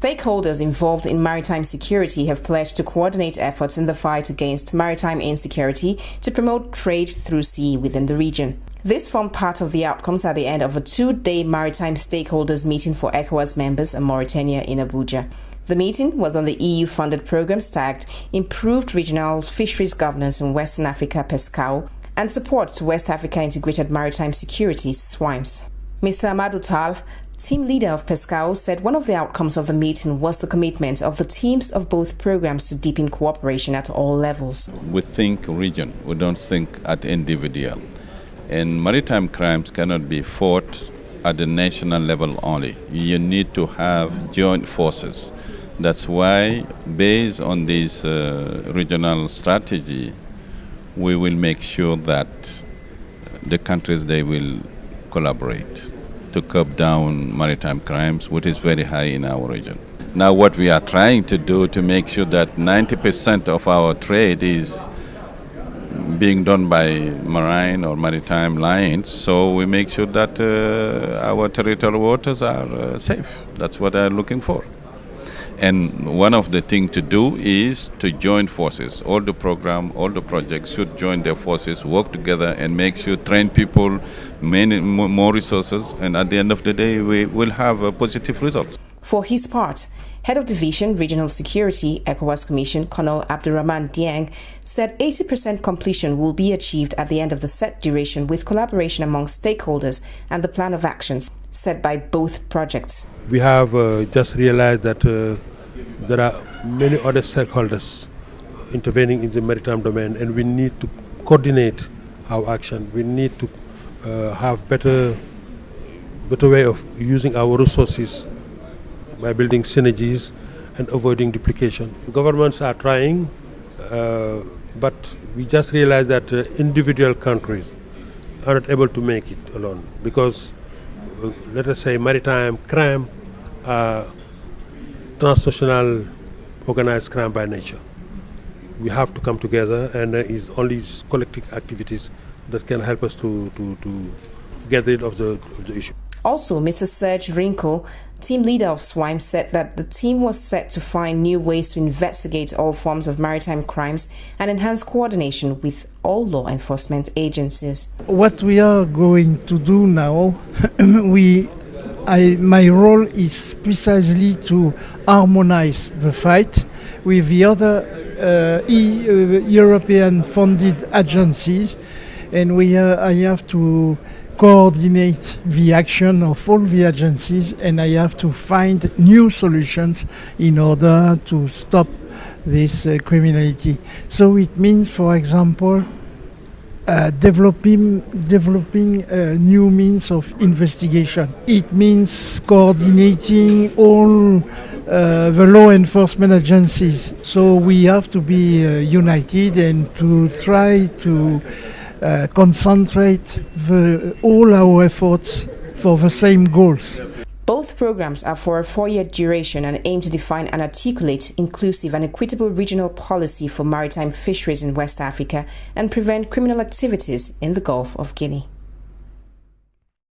Stakeholders involved in maritime security have pledged to coordinate efforts in the fight against maritime insecurity to promote trade through sea within the region. This formed part of the outcomes at the end of a 2-day maritime stakeholders meeting for ECOWAS members in Mauritania in Abuja. The meeting was on the EU-funded programs tagged Improved Regional Fisheries Governance in Western Africa PESCAO and Support to West Africa Integrated Maritime Security SWIMES. Mr. Amadou Tal, team leader of PESCAO, said one of the outcomes of the meeting was the commitment of the teams of both programs to deepen cooperation at all levels. We think region, we don't think at individual. And maritime crimes cannot be fought at the national level only. You need to have joint forces. That's why, based on this regional strategy, we will make sure that the countries, they will collaborate to curb down maritime crimes, which is very high in our region. Now what we are trying to do to make sure that 90% of our trade is being done by marine or maritime lines, so we make sure that our territorial waters are safe. That's what I'm looking for. And one of the things to do is to join forces. All the program, all the projects should join their forces, work together and make sure train people, more resources, and at the end of the day we will have positive results. For his part, Head of Division Regional Security, ECOWAS Commission, Colonel Abdurrahman Dieng, said 80% completion will be achieved at the end of the set duration with collaboration among stakeholders and the plan of actions set by both projects. We have just realized that there are many other stakeholders intervening in the maritime domain, and we need to coordinate our action. We need to have better way of using our resources by building synergies and avoiding duplication. Governments are trying, but we just realized that individual countries are not able to make it alone because, let us say, maritime crime are transnational organized crime by nature. We have to come together, and it's only collective activities that can help us to get rid of the issue. Also, Mr. Serge Rinkel, team leader of SWIME, said that the team was set to find new ways to investigate all forms of maritime crimes and enhance coordination with all law enforcement agencies. What we are going to do now, my role is precisely to harmonize the fight with the other European funded agencies, and I have to coordinate the action of all the agencies, and I have to find new solutions in order to stop this criminality. So it means, for example, developing new means of investigation. It means coordinating all the law enforcement agencies. So we have to be united and to try to concentrate all our efforts for the same goals. Both programs are for a 4-year duration and aim to define an articulate, inclusive and equitable regional policy for maritime fisheries in West Africa and prevent criminal activities in the Gulf of Guinea.